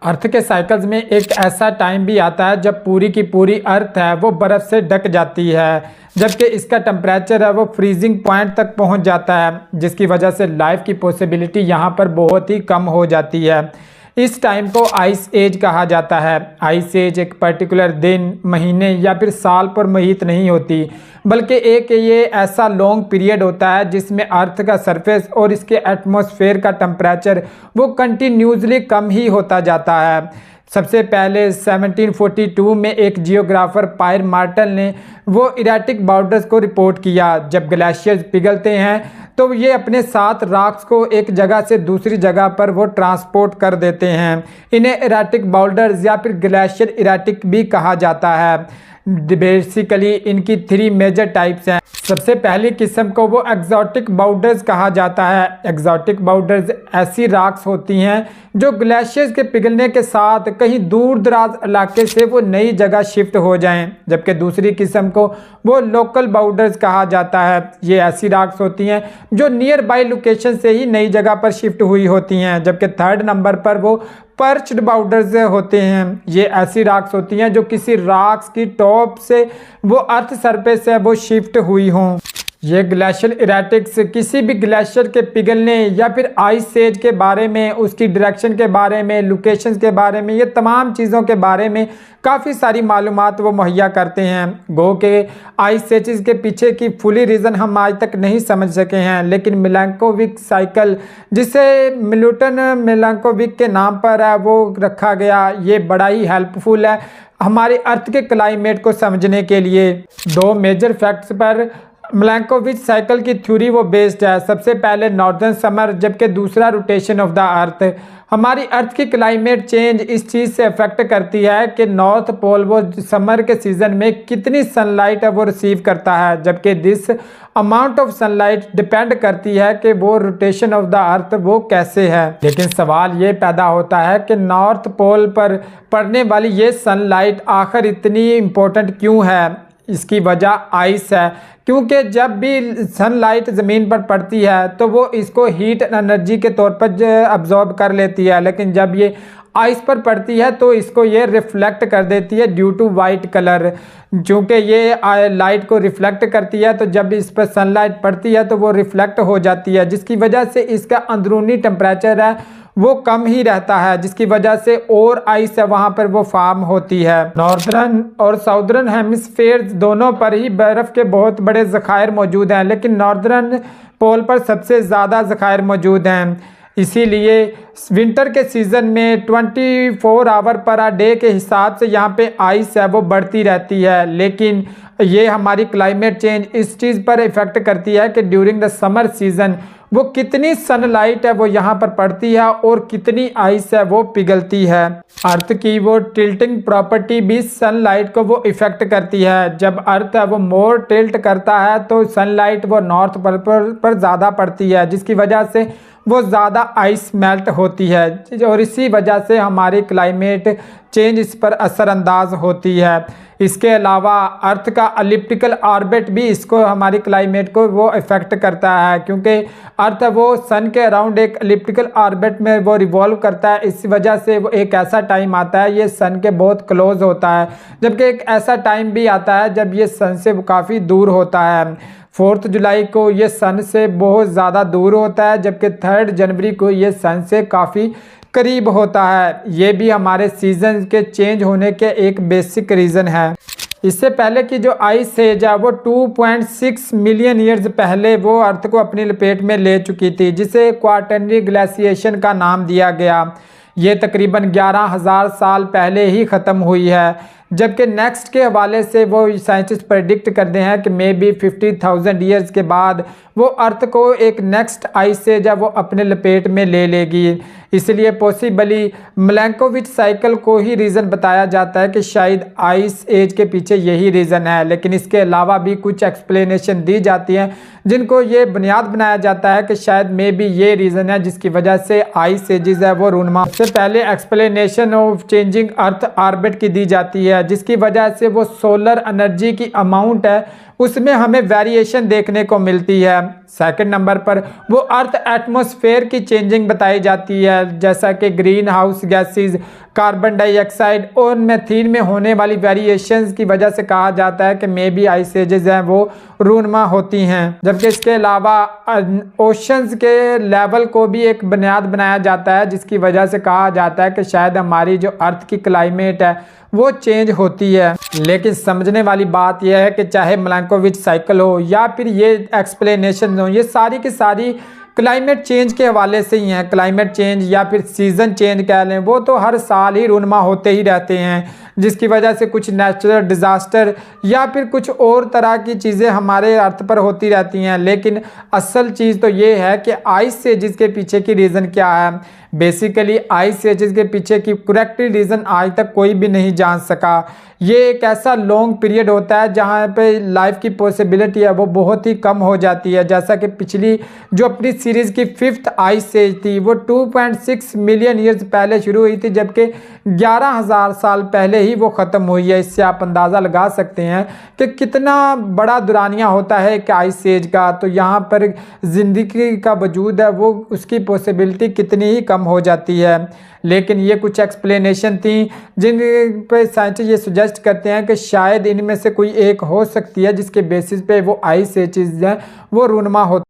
अर्थ के साइकिल्स में एक ऐसा टाइम भी आता है जब पूरी की पूरी अर्थ है वो बर्फ़ से ढक जाती है, जबकि इसका टेम्परेचर है वो फ्रीजिंग पॉइंट तक पहुंच जाता है, जिसकी वजह से लाइफ की पॉसिबिलिटी यहां पर बहुत ही कम हो जाती है। इस टाइम को आइस एज कहा जाता है। आइस एज एक पर्टिकुलर दिन, महीने या फिर साल पर मुहित नहीं होती, बल्कि एक ये ऐसा लॉन्ग पीरियड होता है जिसमें अर्थ का सरफेस और इसके एटमॉस्फेयर का टेम्परेचर वो कंटिन्यूसली कम ही होता जाता है। सबसे पहले 1742 में एक जियोग्राफर पायर मार्टल ने वो इरेटिक बाउंड्रीज को रिपोर्ट किया। जब ग्लेशियर्स पिघलते हैं तो ये अपने साथ रॉक्स को एक जगह से दूसरी जगह पर वो ट्रांसपोर्ट कर देते हैं। इन्हें इरेटिक बाउंड्रीज या फिर ग्लेशियर इरेटिक भी कहा जाता है। बेसिकली इनकी 3 मेजर टाइप्स हैं। सबसे पहली किस्म को वो एक्सोटिक बाउंड्रीज कहा जाता है। एक्सोटिक बाउंड्रीज ऐसी रॉक्स होती हैं जो ग्लेशियर्स के पिघलने के साथ कहीं दूर दराज इलाके से वो नई जगह शिफ्ट हो जाएं, जबकि दूसरी किस्म को वो लोकल बाउंड्रीज कहा जाता है। ये ऐसी रॉक्स होती हैं जो नियर बाई लोकेशन से ही नई जगह पर शिफ्ट हुई होती हैं, जबकि थर्ड नंबर पर वो पर्च्ड बाउंड्रीज होते हैं। ये ऐसी रॉक्स होती हैं जो किसी रॉक्स की टॉप से वो अर्थ सरफेस से वो शिफ्ट हुई हों। ये ग्लेशियर इरेटिक्स किसी भी ग्लेशियर के पिघलने या फिर आइस एज के बारे में, उसकी डायरेक्शन के बारे में, लोकेशंस के बारे में, ये तमाम चीज़ों के बारे में काफ़ी सारी मालूमात वो मुहैया करते हैं। गो के आइस एजेस के पीछे की फुली रीज़न हम आज तक नहीं समझ सके हैं, लेकिन मिलैंकोविक साइकिल, जिसे न्यूटन मिलैंकोविक के नाम पर है वो रखा गया, ये बड़ा ही हेल्पफुल है हमारे अर्थ के क्लाइमेट को समझने के लिए। 2 मेजर फैक्ट्स पर मिलैंकोविक साइकिल की थ्योरी वो बेस्ड है। सबसे पहले नॉर्दर्न समर, जबकि दूसरा रोटेशन ऑफ द अर्थ। हमारी अर्थ की क्लाइमेट चेंज इस चीज़ से अफेक्ट करती है कि नॉर्थ पोल वो समर के सीज़न में कितनी सनलाइट है वो रिसीव करता है, जबकि this amount of sunlight depend करती है कि वो रोटेशन ऑफ द अर्थ वो कैसे है। लेकिन सवाल ये पैदा होता है कि नॉर्थ पोल पर पड़ने वाली ये सनलाइट आखिर इतनी इम्पोर्टेंट क्यों है? इसकी वजह आइस है, क्योंकि जब भी सनलाइट ज़मीन पर पड़ती है तो वो इसको हीट एनर्जी के तौर पर अब्जॉर्ब कर लेती है, लेकिन जब ये आइस पर पड़ती है तो इसको ये रिफ्लेक्ट कर देती है ड्यू टू वाइट कलर। चूँकि ये लाइट को रिफ्लेक्ट करती है तो जब इस पर सनलाइट पड़ती है तो वो रिफ्लेक्ट हो जाती है, जिसकी वजह से इसका अंदरूनी टेम्परेचर है वो कम ही रहता है, जिसकी वजह से और आइस है वहाँ पर वो फार्म होती है। नॉर्दर्न और साउदर्न हेमिस्फेयर्स दोनों पर ही बर्फ़ के बहुत बड़े ज़खायर मौजूद हैं, लेकिन नॉर्दर्न पोल पर सबसे ज़्यादा ज़खायर मौजूद हैं। इसीलिए विंटर के सीज़न में 24 आवर पर डे के हिसाब से यहाँ पे आइस है वो बढ़ती रहती है। लेकिन ये हमारी क्लाइमेट चेंज इस चीज़ पर इफ़ेक्ट करती है कि ड्यूरिंग द समर सीज़न वो कितनी सनलाइट है वो यहाँ पर पड़ती है और कितनी आइस है वो पिघलती है। अर्थ की वो टिल्टिंग प्रॉपर्टी भी सनलाइट को वो इफ़ेक्ट करती है। जब अर्थ है वो मोर टिल्ट करता है तो सनलाइट वो नॉर्थ पोल पर ज़्यादा पड़ती है, जिसकी वजह से वो ज़्यादा आइस मेल्ट होती है और इसी वजह से हमारी क्लाइमेट चेंज इस पर असरअंदाज होती है। इसके अलावा अर्थ का एलिप्टिकल ऑर्बिट भी इसको हमारी क्लाइमेट को वो इफ़ेक्ट करता है, क्योंकि अर्थ वो सन के अराउंड एक एलिप्टिकल ऑर्बिट में वो रिवॉल्व करता है। इस वजह से वो एक ऐसा टाइम आता है ये सन के बहुत क्लोज होता है, जबकि एक ऐसा टाइम भी आता है जब ये सन से काफ़ी दूर होता है। 4 जुलाई को ये सन से बहुत ज़्यादा दूर होता है, जबकि 3 जनवरी को ये सन से काफ़ी करीब होता है। ये भी हमारे सीजन के चेंज होने के एक बेसिक रीज़न है। इससे पहले की जो आइस एज है वो 2.6 मिलियन ईयर्स पहले वो अर्थ को अपनी लपेट में ले चुकी थी, जिसे क्वार्टरनरी ग्लेशिएशन का नाम दिया गया। ये तकरीबन 11,000 साल पहले ही ख़त्म हुई है, जबकि नेक्स्ट के हवाले से वो साइंटिस्ट प्रेडिक्ट करते हैं कि मे बी 50,000 ईयर्स के बाद वो अर्थ को एक नेक्स्ट आइस एज है वो अपने लपेट में ले लेगी। इसलिए पॉसिबली मिलैंकोविक साइकिल को ही रीज़न बताया जाता है कि शायद आइस एज के पीछे यही रीज़न है, लेकिन इसके अलावा भी कुछ एक्सप्लेनेशन दी जाती हैं जिनको ये बुनियाद बनाया जाता है कि शायद मे बी ये रीज़न है जिसकी वजह से आइस एजेस है वो रूनमा। सबसे पहले explanation of changing earth orbit की दी जाती है, जिसकी वजह से वो सोलर एनर्जी की अमाउंट है उसमें हमें वेरिएशन देखने को मिलती है। सेकंड नंबर पर वो अर्थ एटमॉस्फेयर की चेंजिंग बताई जाती है, जैसा कि green house gases, carbon dioxide और मीथेन में होने वाली वेरिएशंस की वजह से कहा जाता है कि मे बी आइस एजेस हैं वो रूनुमा होती हैं। जबकि इसके अलावा ओशंस के लेवल को भी एक बुनियाद बनाया जाता है, जिसकी वजह से कहा जाता है कि शायद हमारी जो अर्थ की क्लाइमेट है वो चेंज होती है। लेकिन समझने वाली बात यह है कि चाहे मिलैंकोविच साइकिल हो या फिर ये एक्सप्लेनेशन हो, ये सारी की सारी क्लाइमेट चेंज के हवाले से ही हैं। क्लाइमेट चेंज या फिर सीज़न चेंज कह लें, वो तो हर साल ही रूनुमा होते ही रहते हैं, जिसकी वजह से कुछ नेचुरल डिज़ास्टर या फिर कुछ और तरह की चीज़ें हमारे अर्थ पर होती रहती हैं। लेकिन असल चीज़ तो ये है कि आइस एजेस के पीछे की रीज़न क्या है। बेसिकली आइस एजेस के पीछे की करेक्ट रीज़न आज तक कोई भी नहीं जान सका। ये एक ऐसा लॉन्ग पीरियड होता है जहाँ पे लाइफ की पॉसिबिलिटी है वो बहुत ही कम हो जाती है। जैसा कि पिछली जो अपनी सीरीज़ की 5th आइस एज थी वो 2.6 मिलियन ईयर्स पहले शुरू हुई थी, जबकि 11,000 साल पहले ही वो ख़त्म हुई है। इससे आप अंदाज़ा लगा सकते हैं कि कितना बड़ा दुरानिया होता है एक आइस एज का। तो यहाँ पर ज़िंदगी का वजूद है वो उसकी पॉसिबिलिटी कितनी ही कम हो जाती है। लेकिन ये कुछ एक्सप्लेनेशन थी जिन पे साइंटिस्ट ये सुजेस्ट करते हैं कि शायद इनमें से कोई एक हो सकती है जिसके बेसिस पे वो आइस एजेस हैं वो रूनुमा होती